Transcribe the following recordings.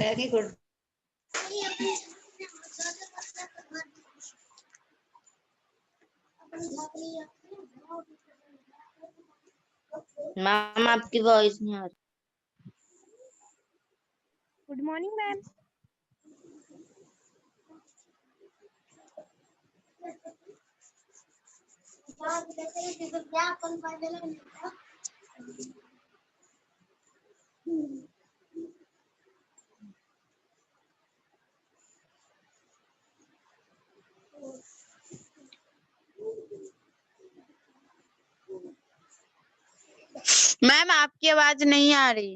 Very good. Ma'am आपकी voice नहीं आ रही। Good morning ma'am. मैम आपकी आवाज नहीं आ रही।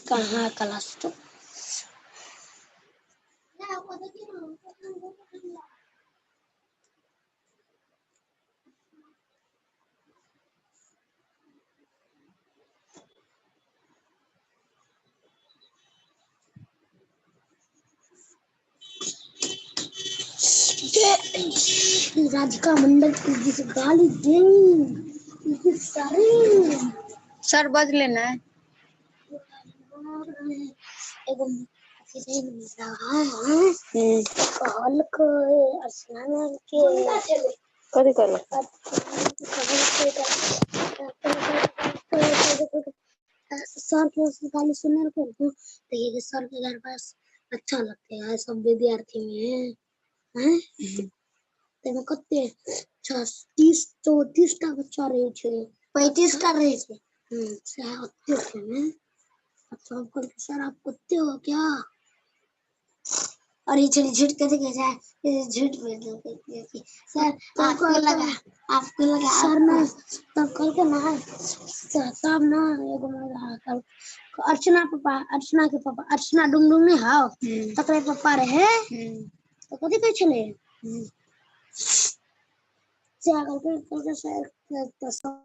कहाँ क्लास तो राधिका मंडल की जिस गाली देंगी सारे सर बज लेना है। कॉल को स्नान के कभी कर लो। सर के गाली सुनने को देखिए कि सर के घर पास अच्छा लगते हैं सब विद्यार्थी में हैं तेरे कते 30-34 टा बच्चा रहे थे 35 टा रहे थे से होते थे ना अच्छा बोल के सर आप कुत्ते हो क्या और ये झिट कैसे कैसा है ये झिट में सर आपको लगा सर ना तब कल के ना सब ना एगो कल अर्चना के पापा अर्चना डुंगडुंग ने हां तकरे पापा रहे तो कथि कहै छले से अगर के सर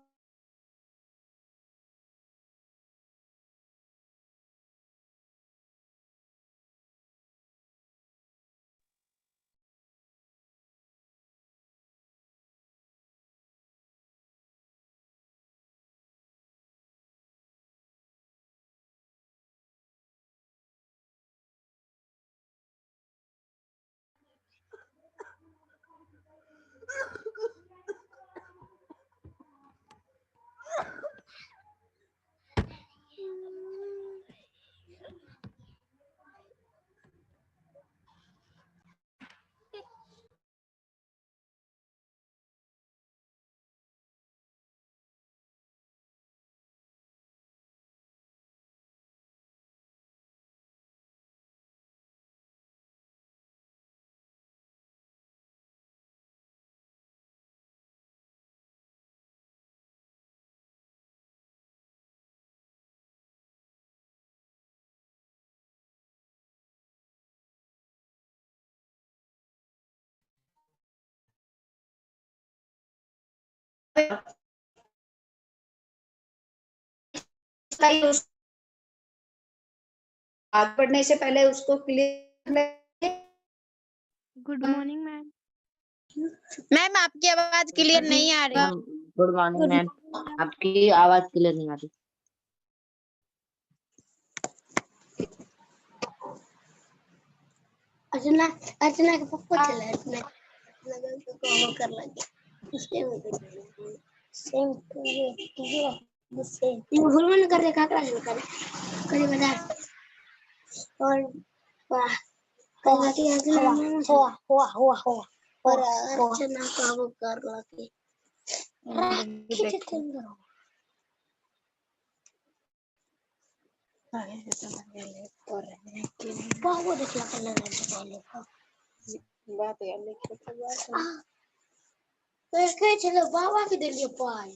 आगे बढ़ने से पहले उसको clear. Good morning ma'am. Ma'am आपकी आवाज क्लियर नहीं आ रही। गुड मॉर्निंग मैम आपकी आवाज क्लियर नहीं आ रही। अर्चना के पप्पा चले अर्चना को कर लगे सेम भूल में कर रहे काकरा करे बता और वाह कहती हुआ और अर्चना का वो कर लगे बाबू देखला कर लगा पहले बात यार लिखे तो बात तो कहे चलो बाबा के दिलिए पाई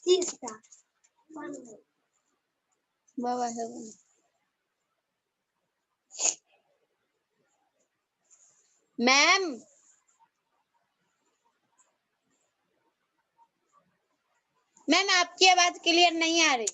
30 टा बाबा है मैम मैम आपकी आवाज क्लियर नहीं आ रही।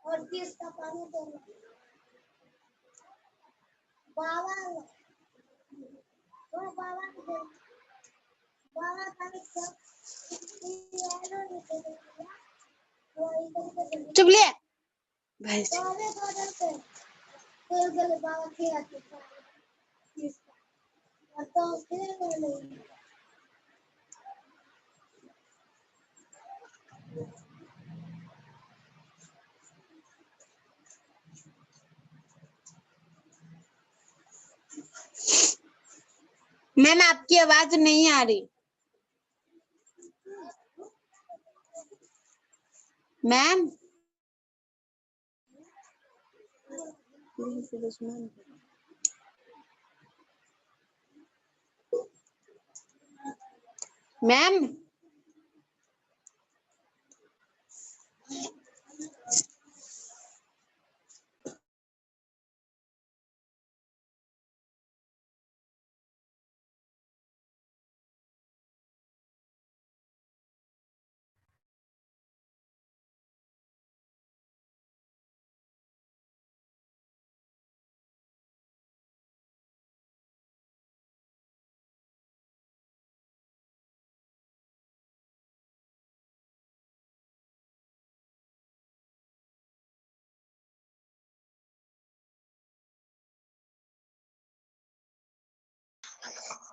और 30 का पानी तो बाबा वो बाबा चुप ले भाई बाबा के आते और तो फिर मैम आपकी आवाज नहीं आ रही। Ma'am ma'am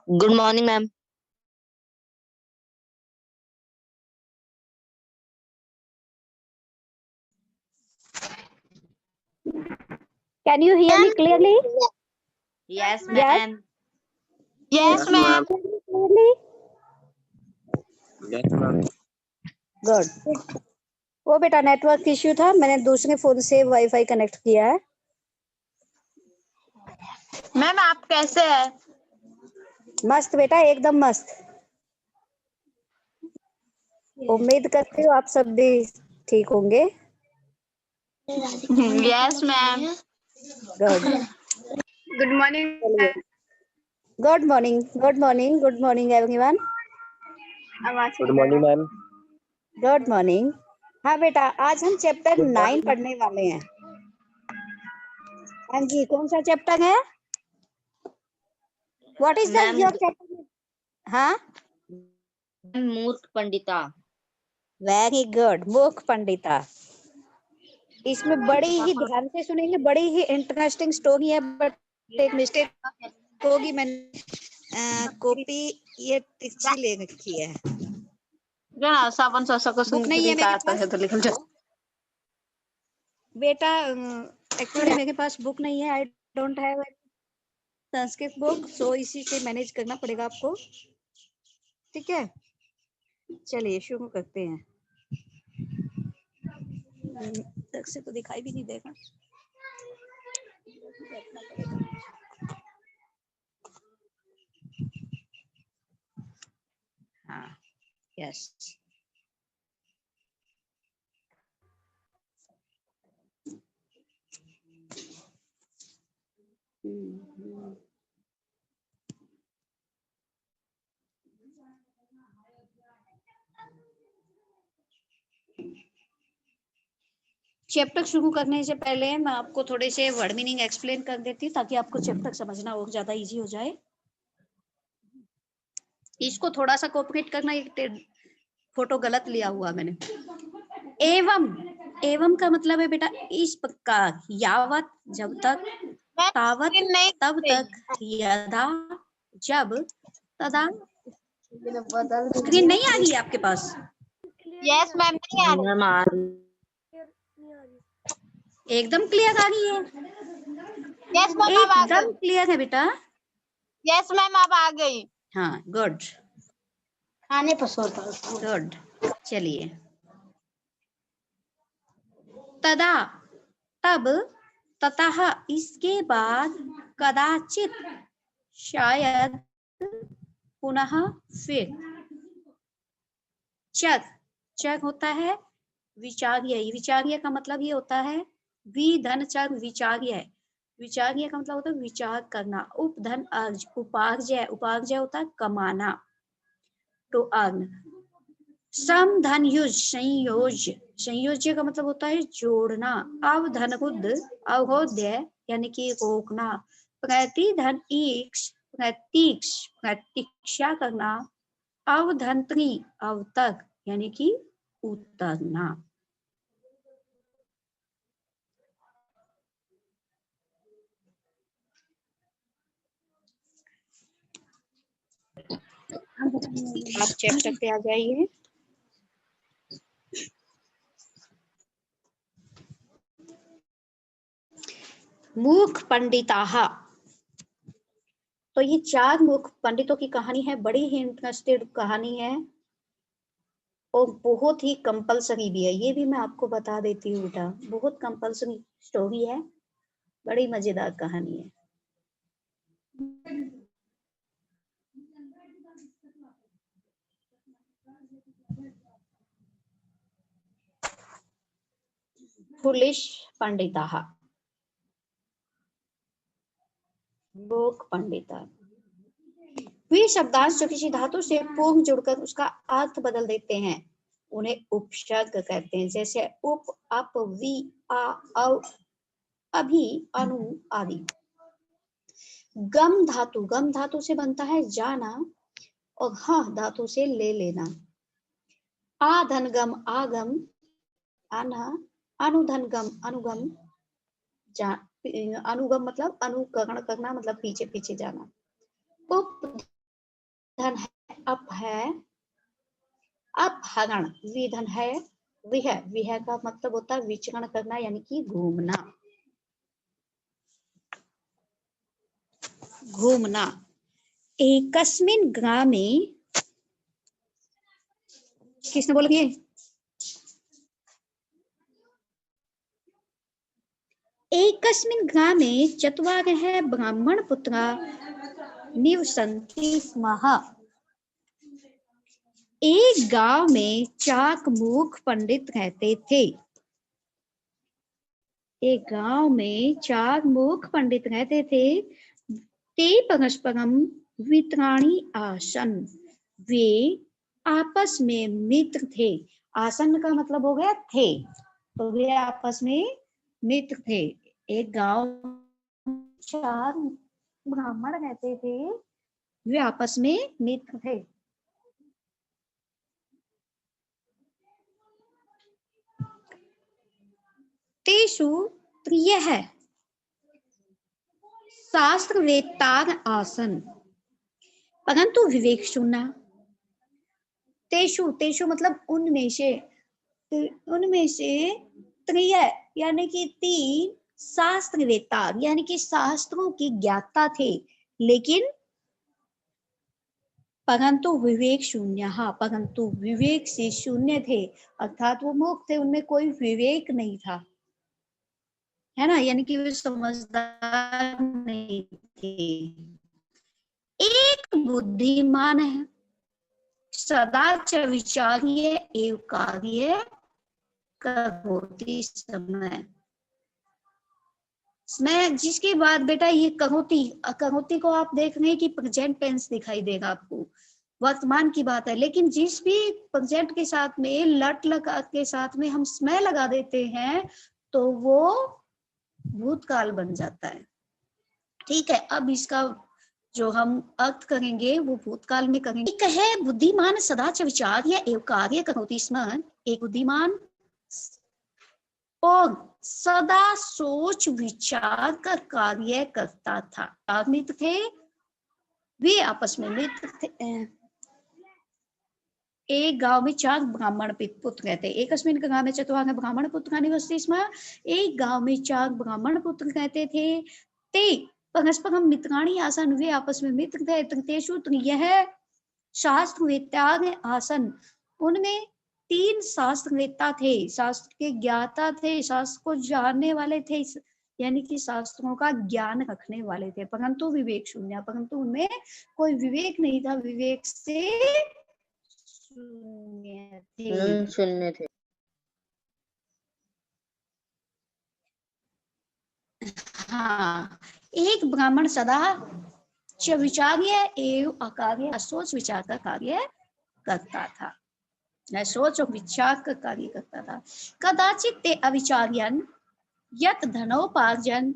good morning ma'am. Can you hear me clearly? Yes Yes. Ma'am. Yes ma'am. Clearly? Yes, ma'am. Good. वो बेटा नेटवर्क इश्यू था, मैंने दूसरे फोन से वाईफाई कनेक्ट किया है। मैम आप कैसे हैं? मस्त बेटा, एकदम मस्त। उम्मीद करती हूँ आप सब भी ठीक होंगे। Yes ma'am. Good good morning. Good morning good morning good morning everyone. Good morning, ma'am. Good morning. हाँ बेटा, आज हम चैप्टर 9 पढ़ने वाले हैं। हाँ जी, कौन सा चैप्टर है? What is the your chapter? हाँ, मूर्ख पंडिता। वेरी गुड, मूक पंडिता। इसमें बड़ी ही ध्यान से सुनेंगे, बड़ी ही इंटरेस्टिंग स्टोरी है, बट एक मिस्टेक होगी, मैंने कॉपी ये तिरछी ले रखी है। सावन ससा को बुक नहीं है मेरे पास है तो लिखल जाए बेटा। एक्चुअली मेरे पास बुक नहीं है, I don't have Sanskrit book, so इसी से मैनेज करना पड़ेगा आपको। ठीक है, चलिए शुरू करते हैं। तक से तो दिखाई भी नहीं देगा। हाँ, यस। चैप्टर शुरू करने से पहले मैं आपको थोड़े से वर्ड मीनिंग एक्सप्लेन कर देती हूँ, ताकि आपको चैप्टर समझना और ज्यादा इजी हो जाए। इसको थोड़ा सा कोऑपरेट करना, एक फोटो गलत लिया हुआ मैंने। एवं, एवं का मतलब है बेटा इस प्रकार, यावत जब तक, तावत तब तक, यदा जब, तदा। स्क्रीन नहीं आ रही है आपके पास? Yes ma'am. नहीं आ रही। मैम एकदम क्लियर आ रही है? यस मैम अब आ एकदम गई। क्लियर है बेटा? यस मैम अब आ गई। हाँ, गुड खाने पर सोता गुड। चलिए, तदा तब, ततः इसके बाद, कदाचित शायद, पुनः फिर। चर, चर होता है विचार्य। विचार्य का मतलब ये होता है वि धन चर विचार्य। विचार्य का मतलब होता है विचार करना। उपधन अर्ज, उपार्जय, उपार्जय होता है कमाना, तो अर्न। सम धन युज, संयोज्य, संयोज्य का मतलब होता है जोड़ना। अवधनकुद, अवहोद्य यानी कि रोकना। प्रतिधन ईक्ष, प्रतीक्ष, प्रतीक्षा करना। अवधंत्री, अवतक यानी कि उतरना। आप चैप्टर पे आ जाइए। मूर्ख पंडिताः, तो ये 4 मूर्ख पंडितों की कहानी है। बड़ी ही इंटरेस्टेड कहानी है और बहुत ही कंपलसरी भी है। ये भी मैं आपको बता देती हूँ बेटा, बहुत कंपलसरी स्टोरी है, बड़ी मजेदार कहानी है। फुलिश पंडिताः, मूर्ख पंडिता। वे शब्दांश जो किसी धातु से पूर्व जुड़कर उसका अर्थ बदल देते हैं उन्हें उपसर्ग कहते हैं। जैसे उप, अप, वि, आ, अव, अभी, अनु आदि। गम धातु, गम धातु से बनता है जाना और ह धातु से ले लेना। आधनगम, आगम, आना, अनुधनगम, अनुगम, अनुगम मतलब अनुकरण करना, मतलब पीछे पीछे जाना। उपधन है, अप है, अपहरण। विधन है, विह, विह का मतलब होता है विचरण करना यानी कि घूमना, घूमना। एकस्मिन् ग्रामे, किसने बोला ये? एकस्मिन् ग्रामे चत्वारः ब्राह्मणपुत्रा निवसन्ति स्म। एक गांव में 4 मूर्ख पंडित रहते थे। एक गांव में 4 मूर्ख पंडित रहते थे। ते परस्परम मित्राणि आसन, वे आपस में मित्र थे। आसन का मतलब हो गया थे, तो वे आपस में मित्र थे। एक गांव में 4 ब्राह्मण रहते थे, वे आपस में मित्र थे। तेषु त्रियः शास्त्रवेत्ताः आसन्, परंतु विवेक शून्य। तेषु, तेषु मतलब उनमें से, उनमें से त्रिय यानी कि 3 शास्त्रवेत्ता यानी कि शास्त्रों की ज्ञाता थे, लेकिन परंतु विवेक शून्य, परंतु विवेक से शून्य थे, अर्थात वो मूर्ख थे, उनमें कोई विवेक नहीं था, है ना, यानी कि वे समझदार नहीं थे। एक बुद्धिमान है, सदा च विचार्य एवं कार्य करोति समय। मैं जिसके बाद बेटा ये करोति, करोति को आप देख रहे हैं कि प्रेजेंट टेंस दिखाई देगा आपको, वर्तमान की बात है, लेकिन जिस भी प्रेजेंट के साथ में लट लगा के साथ में हम स्मय लगा देते हैं तो वो भूतकाल बन जाता है। ठीक है, अब इसका जो हम अर्थ करेंगे वो भूतकाल में करेंगे। एक है बुद्धिमान सदा च विचार्य एवं कार्य करोति स्म। एक बुद्धिमान और सदा सोच विचार कर कार्य करता था। मित्र थे, वे आपस में मित्र थे। एक गांव में 4 ब्राह्मण पुत्र रहते। एकस्मिन् ग्रामे चत्वारः ब्राह्मण पुत्राणि निवसन्ति स्म। एक गांव में 4 ब्राह्मण पुत्र रहते थे। ते परस्परम मित्राणि आसन्, वे आपस में मित्र थे। तेषु त्रियः शास्त्रवेत्ताः आसन्, उनमें 3 शास्त्रवेत्ता थे, शास्त्र के ज्ञाता थे, शास्त्र को जानने वाले थे, यानी कि शास्त्रों का ज्ञान रखने वाले थे, परंतु विवेक शून्य, परंतु उनमें कोई विवेक नहीं था, विवेक से शून्य थे। शून्य थे। हाँ, एक ब्राह्मण सदा च विचार्य एवं अकार्य सोच विचार का कार्य करता था। न सोच और विचार का कार्य करता था। कदाचित ते अविचार्यन यत धनोपार्जन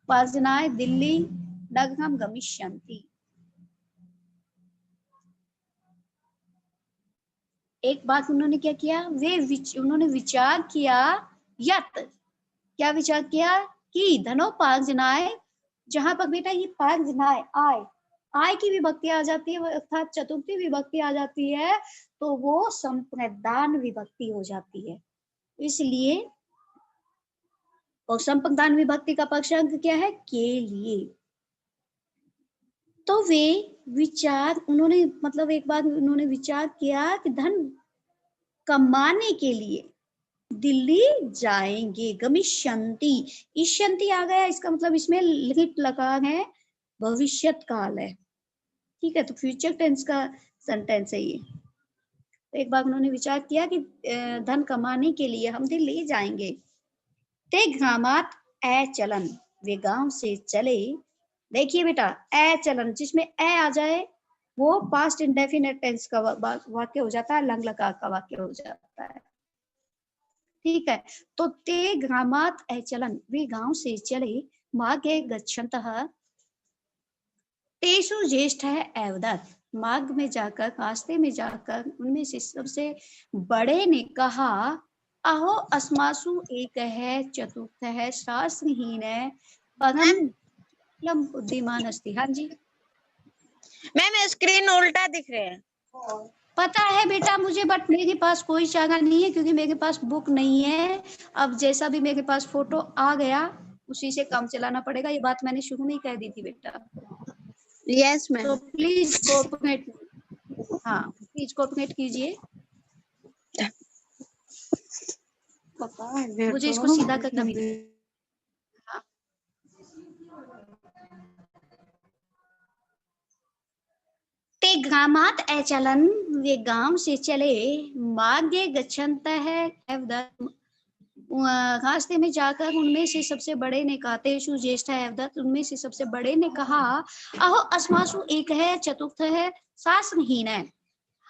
पार्जनाय दिल्ली नगरम गमिष्यन्ति। एक बात उन्होंने क्या किया, उन्होंने विचार किया, यत क्या विचार किया कि धनोपार्जनाय, जहां पर बेटा ये पार्जनाय आय की विभक्ति आ जाती है अर्थात चतुर्थी विभक्ति आ जाती है तो वो संप्रदान विभक्ति हो जाती है। इसलिए और संप्रदान विभक्ति का पक्षांक क्या है, के लिए। तो वे विचार उन्होंने मतलब एक बार उन्होंने विचार किया कि धन कमाने के लिए दिल्ली जाएंगे। गमिष्यन्ति, इष्यन्ति आ गया, इसका मतलब इसमें लिट लकार है, भविष्यत काल है, ठीक है, तो फ्यूचर टेंस का सेंटेंस है ये। तो एक बार उन्होंने विचार किया कि धन कमाने के लिए हम दिल्ली जाएंगे। ते ग्रामात ए चलन, वे गांव से चले। देखिए बेटा ए चलन, जिसमें ए आ जाए वो पास्ट इंडेफिनिट टेंस का वाक्य हो जाता है, लंग लकार का वाक्य हो जाता है, ठीक है। तो ते ग्रामात ए चलन, वे गांव से चले। मार्गे गच्छन्तः तेषु ज्येष्ठ है एवदत, मार्ग में जाकर रास्ते में जाकर उनमें से सबसे बड़े ने कहा, अहो अस्मासु एक है चतुर्थ है शास्त्रहीन है परम बुद्धिमान अस्ति। हाँ जी मैम स्क्रीन उल्टा दिख रहे हैं। पता है बेटा मुझे, बट मेरे पास कोई चारा नहीं है क्योंकि मेरे पास बुक नहीं है। अब जैसा भी मेरे पास फोटो आ गया उसी से काम चलाना पड़ेगा, ये बात मैंने शुरू में ही कह दी थी बेटा। Yes ma'am. तो प्लीज कोऑपरेट, हाँ प्लीज कोऑपरेट कीजिए। मुझे इसको सीधा करना भी हाँ। ते ग्रामात अचलन, वे गांव से चले। मार्गे गच्छन्तः रास्ते में जाकर उनमें से सबसे बड़े ने कहा, तेषु ज्येष्ठ एवदत, उनमें से सबसे बड़े ने कहा, अहो अस्मासु एक है चतुर्थ है शास्त्रहीन है,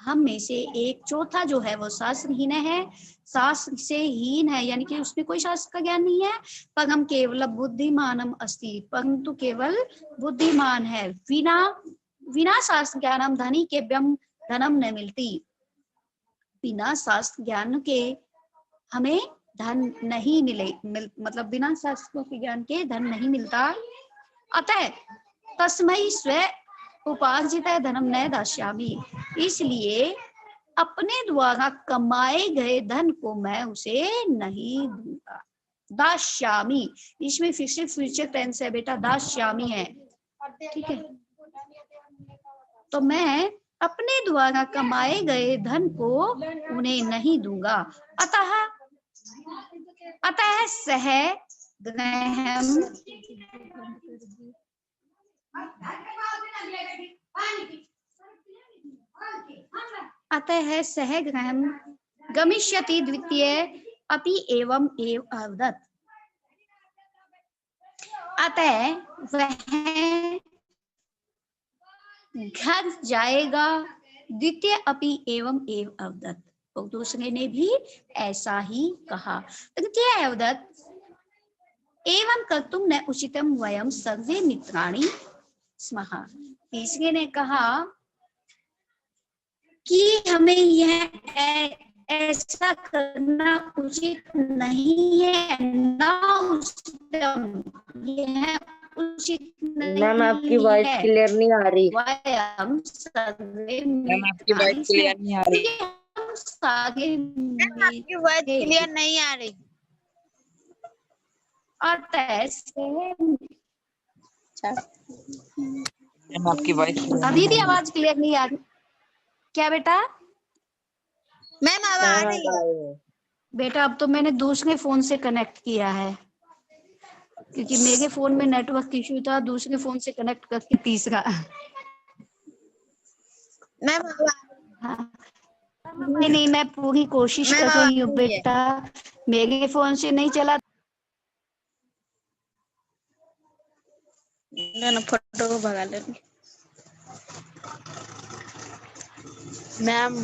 हम में से एक चौथा जो है वो शास्त्रहीन है, शास्त्र से हीन है, यानी कि उसमें कोई शास्त्र का ज्ञान नहीं है। परम केवल बुद्धिमानम अस्ति, परंतु केवल बुद्धिमान है। बिना शास्त्र ज्ञानम धनी के व्यम धनम न मिलती, बिना शास्त्र ज्ञान के हमें धन नहीं मतलब बिना शास्त्रों के ज्ञान के धन नहीं मिलता। अतः तस्मै स्व उपार्जित धनम न दास्यामि, इसलिए अपने द्वारा कमाए गए धन को मैं उसे नहीं दूंगा। दास्यामि, इसमें फिर से फ्यूचर टेंस है बेटा, दास्यामि है, ठीक है। तो मैं अपने द्वारा कमाए गए धन को उन्हें नहीं दूंगा। अतः सह ग्रहम, अतः सह ग्रहम गमिष्यति द्वितीय अपि एवं एव अवदत, अतः वह घर जाएगा। द्वितीय अपि एवं एव अवदत, और दूसरे ने भी ऐसा ही कहा। द्वितीय अवदत, एवं कर्तुम न उचितम वयम सर्वे मित्राणि स्मः, तीसरे ने कहा कि हमें यह ऐसा करना उचित नहीं है, ना उचितम, यह उचित नहीं। मैम आपकी वॉइस क्लियर नहीं आ रही। वयम सर्वे मैम आपकी वॉइस क्लियर नहीं आ रही। आपकी वॉइस क्लियर नहीं आ रही। मैम आपकी वॉइस अभी भी आवाज क्लियर नहीं आ रही क्या बेटा? मैम अब आ रही है बेटा। अब तो मैंने दूसरे फोन से कनेक्ट किया है क्योंकि मेरे फोन में नेटवर्क इश्यू था, दूसरे फोन से कनेक्ट करके तीसरा। मैम हाँ। नहीं मैं पूरी कोशिश कर रही हूँ बेटा, मेरे फोन से नहीं चला ना फोटो को भगा ले मैम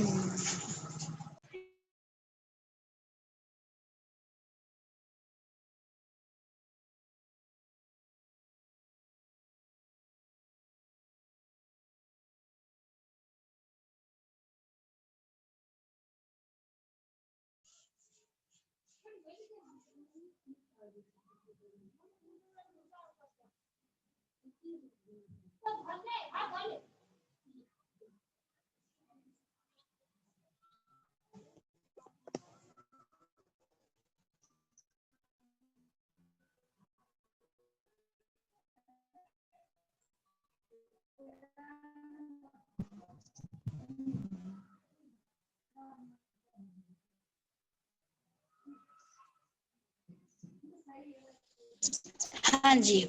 हाँ जी,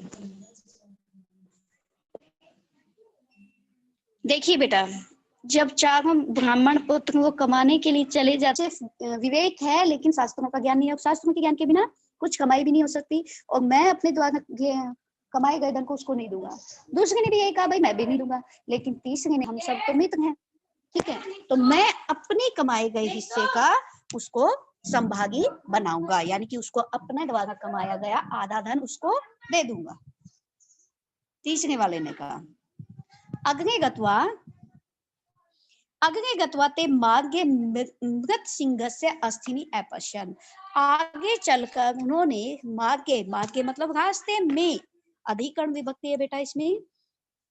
देखिए बेटा, जब चारों ब्राह्मण पुत्र वो कमाने के लिए चले जाते, विवेक है लेकिन शास्त्रों का ज्ञान नहीं है। शास्त्रों के ज्ञान के बिना कुछ कमाई भी नहीं हो सकती, और मैं अपने द्वारा कमाए गए धन को उसको नहीं दूंगा। दूसरे ने भी यही कहा, भाई मैं भी नहीं दूंगा। लेकिन तीसरे ने, हम सब तो मित्र हैं, ठीक है, तो मैं अपने कमाए गए हिस्से का उसको संभागी बनाऊंगा, यानी कि उसको अपने द्वारा कमाया गया आधा धन उसको दे दूंगा। तीसरे वाले ने कहा, अग्नि गत्वा ते मार्गे मृत सिंहस्य अस्थिनि अपश्यन्। आगे चलकर उन्होंने मार्गे मतलब रास्ते में, अधिकरण विभक्ति है बेटा इसमें,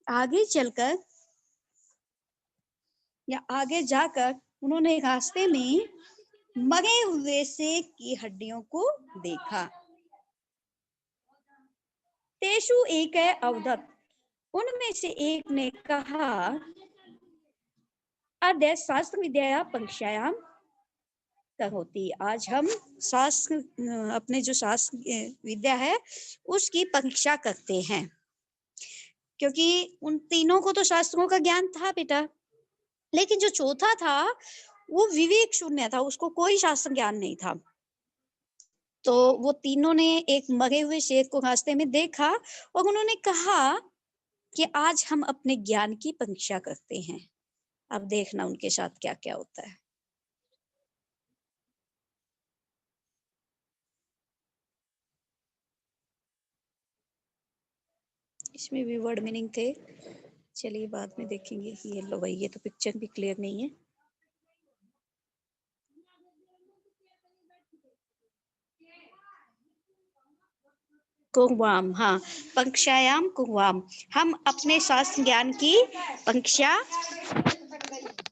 आगे चलकर या आगे जाकर उन्होंने रास्ते में मरे हुए शेर की हड्डियों को देखा। तेषु एक है अवधत, उनमें से एक ने कहा, अद्य शास्त्र विद्या परीक्षायाम होती, आज हम शास्त्र अपने जो शास्त्र विद्या है उसकी परीक्षा करते हैं। क्योंकि उन तीनों को तो शास्त्रों का ज्ञान था बेटा, लेकिन जो चौथा था वो विवेक शून्य था, उसको कोई शास्त्र ज्ञान नहीं था। तो वो तीनों ने एक मरे हुए शेर को रास्ते में देखा और उन्होंने कहा कि आज हम अपने ज्ञान की परीक्षा करते हैं। अब देखना उनके साथ क्या क्या होता है। इसमें भी वर्ड मीनिंग थे, चलिए बाद में देखेंगे। ये लो भाई, ये तो पिक्चर भी क्लियर नहीं है। कुर्वाम, हाँ, परीक्षायाम कुर्वाम, हम अपने शास्त्र ज्ञान की परीक्षा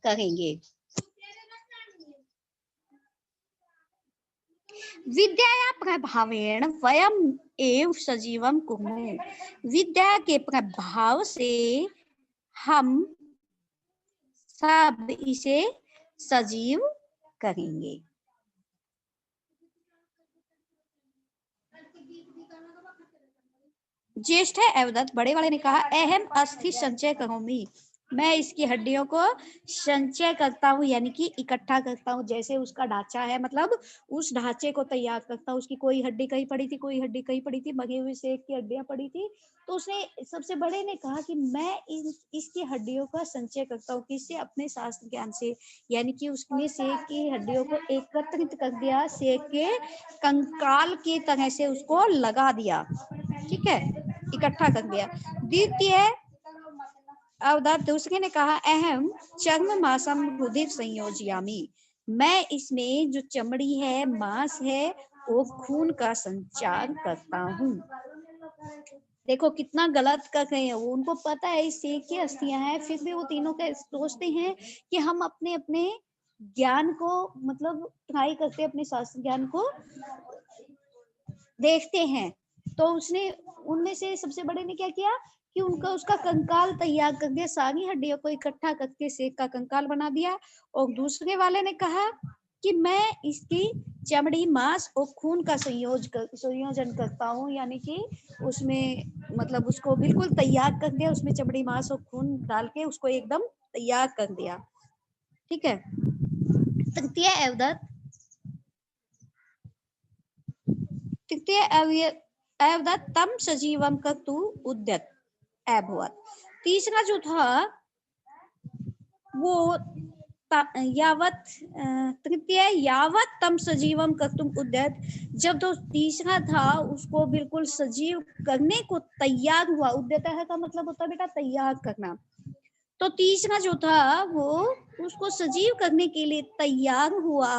करेंगे। विद्या प्रभावेण वयम एव सजीवम कुर्मः। विद्या के प्रभाव से हम सब इसे सजीव करेंगे। ज्येष्ठ अवदत्त, बड़े वाले ने कहा, अहम अस्थि संचय करोमि, मैं इसकी हड्डियों को संचय करता हूँ, यानी कि इकट्ठा करता हूँ। जैसे उसका ढांचा है, मतलब उस ढांचे को तैयार करता हूँ। उसकी कोई हड्डी कहीं पड़ी थी, कोई हड्डी कहीं पड़ी थी, मगे हुए शेर की हड्डियां पड़ी थी, तो उसने, सबसे बड़े ने कहा कि मैं इसकी हड्डियों का संचय करता हूँ। किससे? अपने शास्त्र ज्ञान से। यानी कि उसने शेर की हड्डियों को एकत्रित कर दिया, शेर के कंकाल की तरह से उसको लगा दिया, ठीक है, इकट्ठा कर दिया। द्वितीय अवदत्त, दूसरे ने कहा, अहम चर्म मासम रुधिर संयोजयामि, मैं इसमें जो चमड़ी है, मांस है, वो खून का संचार करता हूँ। देखो कितना गलत कर रहे हैं वो, उनको पता है इस शेर की अस्थियां हैं, फिर भी वो तीनों का सोचते हैं कि हम अपने अपने ज्ञान को, मतलब ट्राई करते हैं, अपने शास्त्र ज्ञान को देखते हैं। तो उसने, उनमें से सबसे बड़े ने क्या किया कि उनका उसका कंकाल तैयार कर दिया, सारी हड्डियों को इकट्ठा करके शेर का कंकाल बना दिया। और दूसरे वाले ने कहा कि मैं इसकी चमड़ी, मांस और खून का संयोजन करता हूँ, यानी कि उसमें, मतलब उसको बिल्कुल तैयार कर दिया, उसमें चमड़ी, मांस और खून डाल के उसको एकदम तैयार कर दिया, ठीक है। तृतीय अवदत्त तम सजीवम कर्तु उद्यत, अभवत्। तीसरा जो था वो यावत तृतीय यावत तम सजीवम कर्तुम उद्यत, जब तो तीसरा था उसको बिल्कुल सजीव करने को तैयार हुआ। उद्यत है का मतलब होता है बेटा तैयार करना। तो तीसरा जो था वो उसको सजीव करने के लिए तैयार हुआ।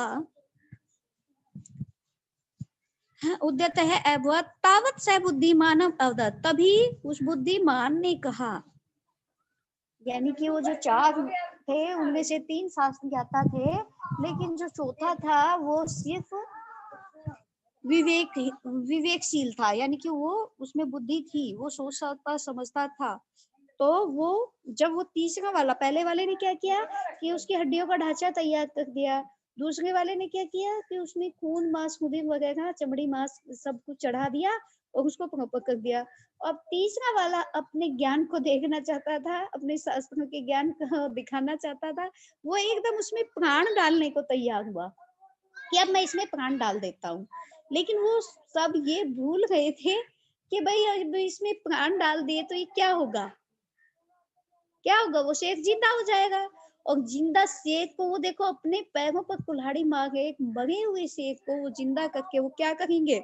उद्यत है अभवत् तावत स बुद्धिमानम अवदत्, तभी उस बुद्धिमान ने कहा। यानी कि वो जो चार थे उनमें से 3 शास्त्र ज्ञाता थे, लेकिन जो चौथा था वो सिर्फ विवेकशील था, यानी कि वो उसमें बुद्धि थी, वो सोचता समझता था। तो वो जब वो तीसरा वाला, पहले वाले ने क्या किया कि उसकी हड्डियों का ढांचा तैयार कर दिया, दूसरे वाले ने क्या किया कि उसमें खून मांस मुदिर वगैरह चमड़ी मांस सब कुछ चढ़ा दिया और उसको प्रॉपर कर दिया। अब तीसरा वाला अपने ज्ञान को देखना चाहता था, अपने शास्त्रों के ज्ञान को दिखाना चाहता था। वो एकदम उसमें प्राण डालने को तैयार हुआ कि अब मैं इसमें प्राण डाल देता हूँ। लेकिन वो सब ये भूल गए थे कि भाई अब इसमें प्राण डाल दिए तो ये क्या होगा, क्या होगा, वो शेर जिंदा हो जाएगा। और जिंदा शेर को वो देखो अपने पैरों पर कुल्हाड़ी मार के एक मरे हुए शेर को वो जिंदा करके वो क्या करेंगे,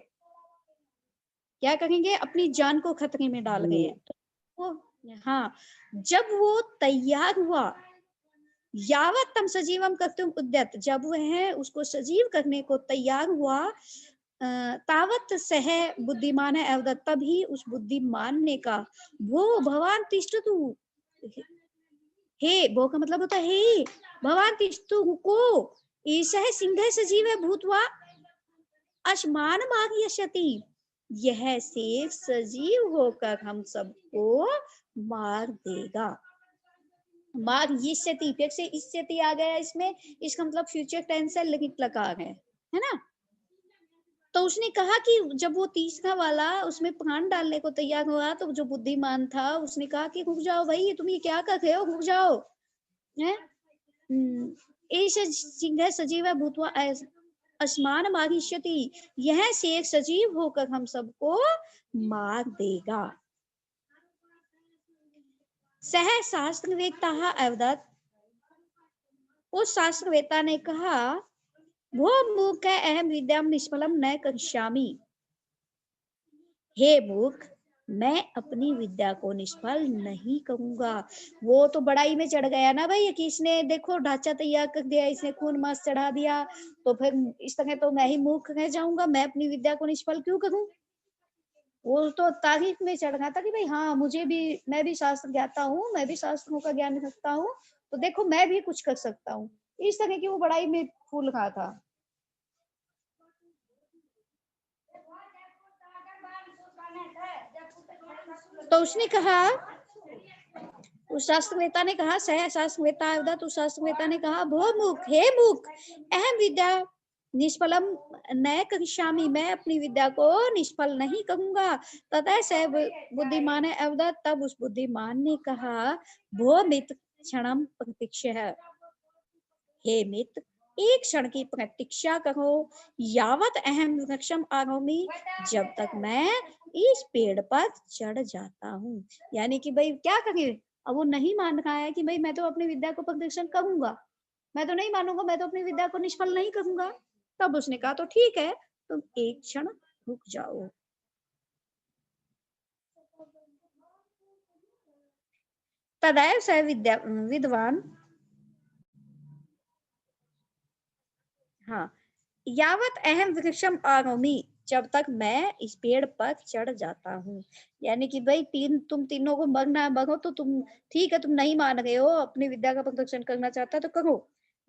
क्या करेंगे, अपनी जान को खतरे में डाल गए हैं। तो वो हाँ, जब वो तैयार हुआ, यावत तम सजीवम कर्तुम उद्यत, जब वह उसको सजीव करने को तैयार हुआ, तावत सह बुद्धिमान है अवदत्त, तभी उस बुद्धिमान ने कहा वो भगवान तिष्ठतु, हे वो का मतलब होता है हे भगवान तिष्ठतु को ईशः सिंह सजीव भूतवा अस्मान मार्यशति, यह शेर सजीव होकर हम सबको मार देगा। मार यिष्यति, फिर से इष्यति आ गया इसमें, इसका मतलब फ्यूचर टेंस है लेकिन लगा है ना। तो उसने कहा कि जब वो तीसरा वाला उसमें प्राण डालने को तैयार हुआ तो जो बुद्धिमान था उसने कहा कि रुक जाओ भाई, तुम ये क्या कर रहे हो, रुक जाओ। सिंह सजीव भूतवा अस्मान मारिष्यति, यह शेर सजीव होकर हम सबको मार देगा। सह शास्त्रवेत्ता अवदत्, उस शास्त्रवेत्ता ने कहा वो मूर्ख है अहम विद्याम निष्फलम न करिष्यामि, हे मूर्ख मैं अपनी विद्या को निष्फल नहीं करूंगा। वो तो बड़ाई में चढ़ गया ना भाई कि इसने देखो ढांचा तैयार कर दिया, इसने खून मांस चढ़ा दिया, तो फिर इस तरह तो मैं ही मूर्ख रह जाऊंगा, मैं अपनी विद्या को निष्फल क्यों करूं। वो तो तारीफ में चढ़ गया था कि भाई हाँ मुझे भी, मैं भी शास्त्र ज्ञाता हूँ, मैं भी शास्त्रों का ज्ञान रखता हूँ, तो देखो मैं भी कुछ कर सकता हूँ। इस तरह की वो बड़ाई में फूल रहा था। तो उसने कहा, उस शास्त्रवेत्ता ने कहा, सह शास्त्रवेत्ता, तो शास्त्रवेत्ता ने कहा भो मुख, हे मुख अहम विद्या निष्फलम न करिष्यामि, मैं अपनी विद्या को निष्फल नहीं करूंगा। तथा सह बुद्धिमान अवदत्, तब उस बुद्धिमान ने कहा भो मित्र क्षणम प्रतीक्षा, हे मित्र एक क्षण की प्रतीक्षा करो, यावत अहम वृक्षम आरोमी, जब तक मैं इस पेड़ पर चढ़ जाता हूँ। यानी कि भाई क्या करें, अब वो नहीं मान रहा है कि भाई मैं तो अपनी विद्या को प्रदर्शन करूंगा, मैं तो नहीं मानूंगा, मैं तो अपनी विद्या को निष्फल नहीं करूंगा। तब उसने कहा तो ठीक है तुम एक क्षण रुक जाओ। तदैव स विद्वान, हाँ, यावत अहम वृक्षम आरोमी, जब तक मैं इस पेड़ पर चढ़ जाता हूँ। यानी कि भाई तुम तीनों को मरना मरो, तो तुम ठीक है, तुम नहीं मान रहे हो, अपनी विद्या का प्रदर्शन करना चाहता है तो करो,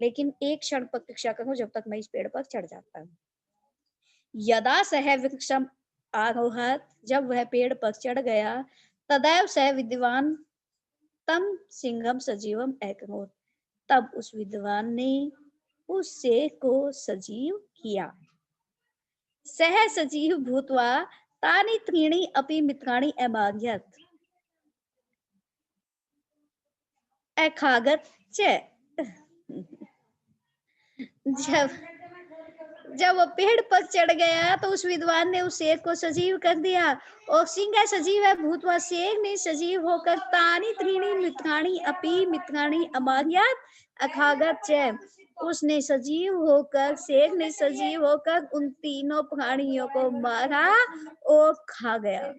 लेकिन एक क्षण प्रतीक्षा करो जब तक मैं इस पेड़ पर चढ़ जाता हूँ। यदा सह वृक्षम आरोहत, जब वह पेड़ पर चढ़ गया, तदैव सह विद्वान तम सिंहम सजीवम एकरोत, तब उस विद्वान ने उस शेर को सजीव किया। सह सजीव भूतवा तानि त्रीणि अपि मित्राणि अमार्यत अखागत च, जब जब वो पेड़ पर चढ़ गया तो उस विद्वान ने उस शेर को सजीव कर दिया। और सिंह सजीव है भूतवा, शेर ने सजीव होकर तानी त्रीणी मित्राणी अपी मित्राणी अमार्यात अखागत च, उसने सजीव होकर, शेर ने सजीव होकर उन तीनों प्राणियों को मारा और खा गया।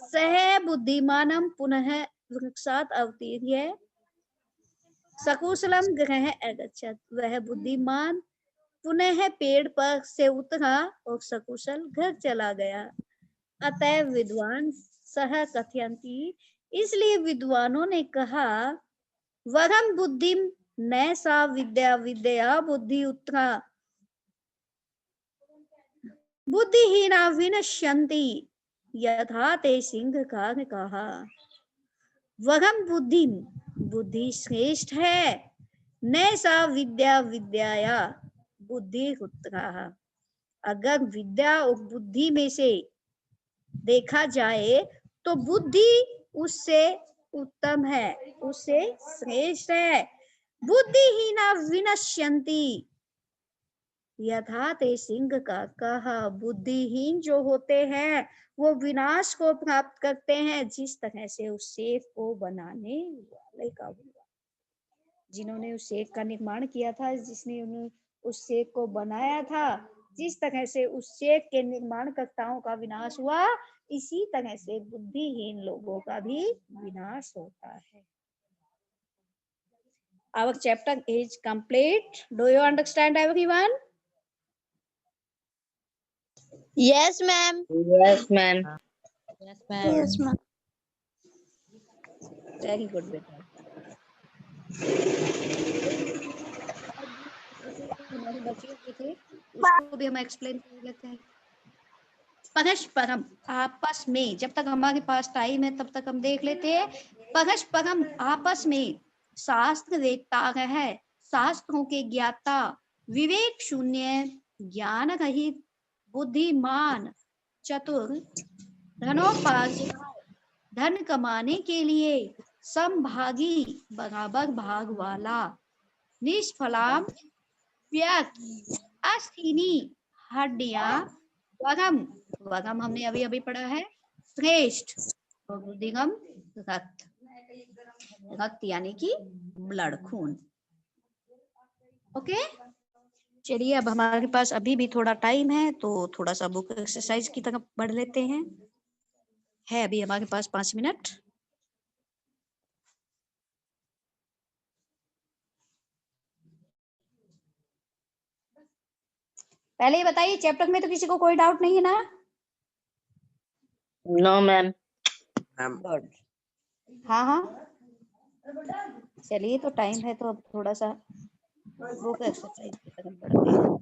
सह बुद्धिमानम पुनः वृक्षात अवतीर्य सकुशलम गृह अगच्छत, वह बुद्धिमान पुनः पेड़ पर से उतरा और सकुशल घर चला गया। अतः विद्वान सह कथयन्ति, इसलिए विद्वानों ने कहा, वरम बुद्धिम न सा विद्या विद्या बुद्धि उत्तरा बुद्धिहीना विनश्यन्ति यथा ते सिंह का कहा। वरम बुद्धिम, बुद्धि श्रेष्ठ है, न सा विद्या विद्याया बुद्धि उत्तरा, अगर विद्या और बुद्धि में से देखा जाए तो बुद्धि उससे उत्तम है, उससे श्रेष्ठ है। बुद्धिहीना विनश्यन्ति यथा ते सिंह का कहा, बुद्धिहीन जो होते हैं वो विनाश को प्राप्त करते हैं जिस तरह से उस शेर को बनाने वाले का हुआ। जिन्होंने उस शेर का निर्माण किया था, जिसने उस शेर को बनाया था, जिस तरह से उस शेर के निर्माणकर्ताओं का विनाश हुआ, इसी तरह से बुद्धिहीन लोगों का भी विनाश होता है। Our chapter is complete. Do you understand everyone? Yes, ma'am. Yes, ma'am. Yes, ma'am. Yes, ma'am. Very good, बेटा। हमारे बच्चे थे उसको भी हम एक्सप्लेन कर लेते हैं। परस्परम, आपस में, जब तक हमारे पास टाइम है तब तक हम देख लेते हैं। परस्परम, आपस में, शास्त्र वेत्ता है, शास्त्रों के ज्ञाता, विवेक शून्य, ज्ञान रहित, बुद्धिमान, चतुर, धनोपार्जन, धन कमाने के लिए समभागी, बराबर भाग वाला, निष्फलाम, व्यर्थ, अस्थिनी, हड्डियां, वगम, वगम हमने अभी अभी पढ़ा है, श्रेष्ठ, और बुद्धिगम, रक्त, रक्त यानी कि ब्लड, खून। ओके, चलिए अब हमारे पास अभी भी थोड़ा टाइम है तो थोड़ा सा बुक एक्सरसाइज की तरफ बढ़ लेते हैं। है अभी हमारे पास 5 मिनट। पहले ही बताइए, चैप्टर में तो किसी को कोई डाउट नहीं है ना? No, ma'am. गुड। हाँ हाँ, चलिए तो टाइम है तो अब थोड़ा सा बुक एक्सरसाइज की तरफ बढ़ते हैं।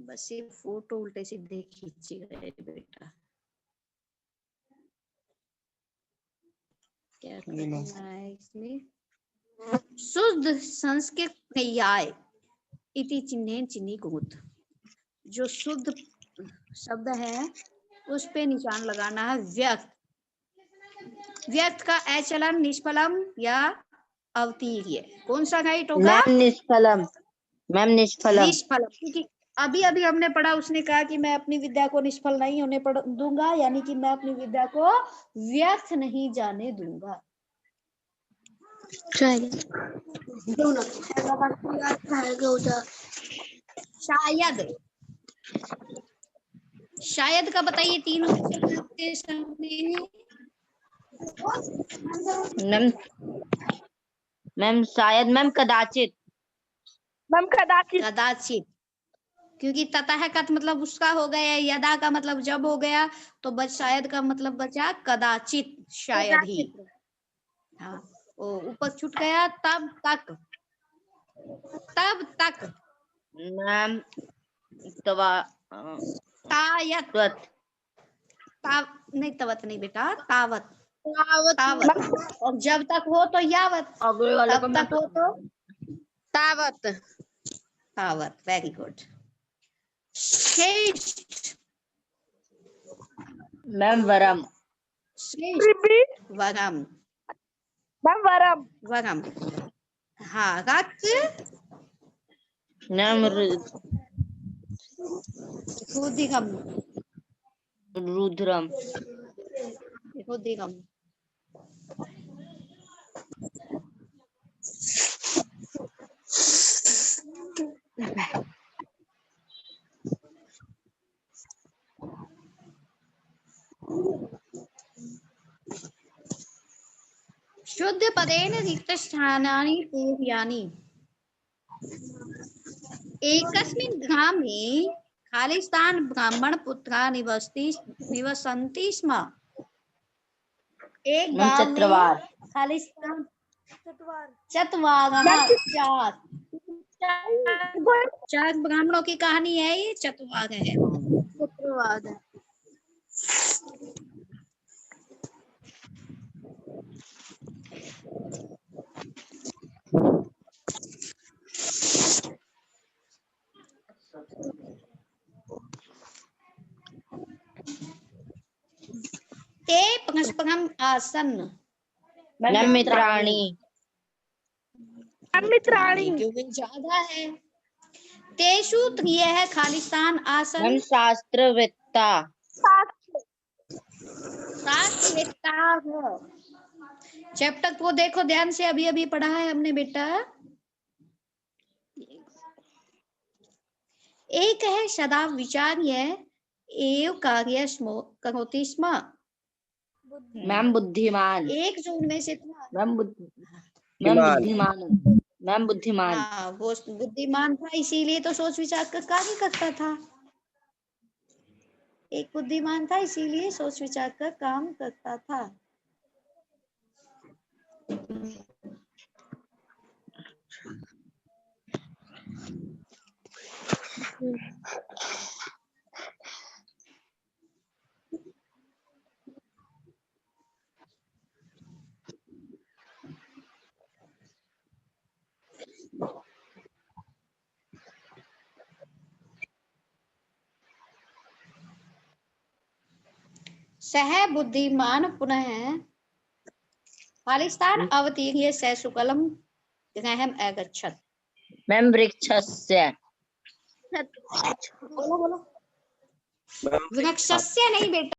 बस ये फोटो उल्टे सीधे खींचिएगा बेटा। क्या करना है इसमें? शुद्ध संस्कृत पर्याय इति चिन्हेन चिन्हीकृत, जो शुद्ध शब्द है उस पे निशान लगाना है। व्यर्थ, व्यर्थ का अचलन, निष्फलम या अवतीर्य, कौन सा राइट होगा? Ma'am निष्फलम, ma'am निष्फलम। निष्फलम, क्योंकि अभी अभी हमने पढ़ा, उसने कहा कि मैं अपनी विद्या को निष्फल नहीं होने दूंगा, यानी कि मैं अपनी विद्या को व्यर्थ नहीं जाने दूंगा। शायद, शायद का बताइए, तीनों मैम, मैम शायद, मैम कदाचित, मैम कदाचित, कदाचित, क्योंकि ततः का मतलब उसका हो गया, यदा का मतलब जब हो गया, तो बस शायद का मतलब बचा कदाचित, शायद ही। हाँ, वो ऊपर छूट गया, तब तक, तब तक। मैम तायत, नहीं तवत नहीं बेटा, तावत, तावत, और जब तक हो तो यावत, तब तक हो तो तावत, तावत। Very good. श्रेष्ठ, मैम वरम, श्रेष्ठ, वरम, मैम वरम। वरम। हाँ, रक मैम रुधिरम। रुद्रम। रुधिरम। शुद्ध पदेन रिक्तस्थानानि पूर्यानि। एकस्मिन् ग्रामे खालिस्तान ब्राह्मण पुत्रा निवसन्ति स्म। एक मैम गांव में चतवार। खालिस्तान चतवार चार ब्राह्मणों की कहानी है, ये चतवार है। ते परस्परम आसन। मैम मित्राणी। मित्राणी। क्योंकि ज्यादा है। तेषु त्रियः खालिस्तान आसन। मैम शास्त्रवेत्ता। चैप्टर को देखो ध्यान से, अभी अभी पढ़ा है हमने बेटा। एक है सदा विचार्य एव कार्य करोति स्म। मैम बुद्धिमान। एक जो उनमें से था। मैम बुद्धिमान। मैम बुद्धिमान। हाँ, वो बुद्धिमान था, इसीलिए तो सोच विचार कर कार्य करता था। एक बुद्धिमान था, इसीलिए सोच विचार कर काम करता था। सह बुद्धिमान पुनः खालिस्तान अवतीर्य स शुक्लम गृहम् अगच्छत्। मैम वृक्षस्य। बोलो। वृक्षस्य नहीं बेटा।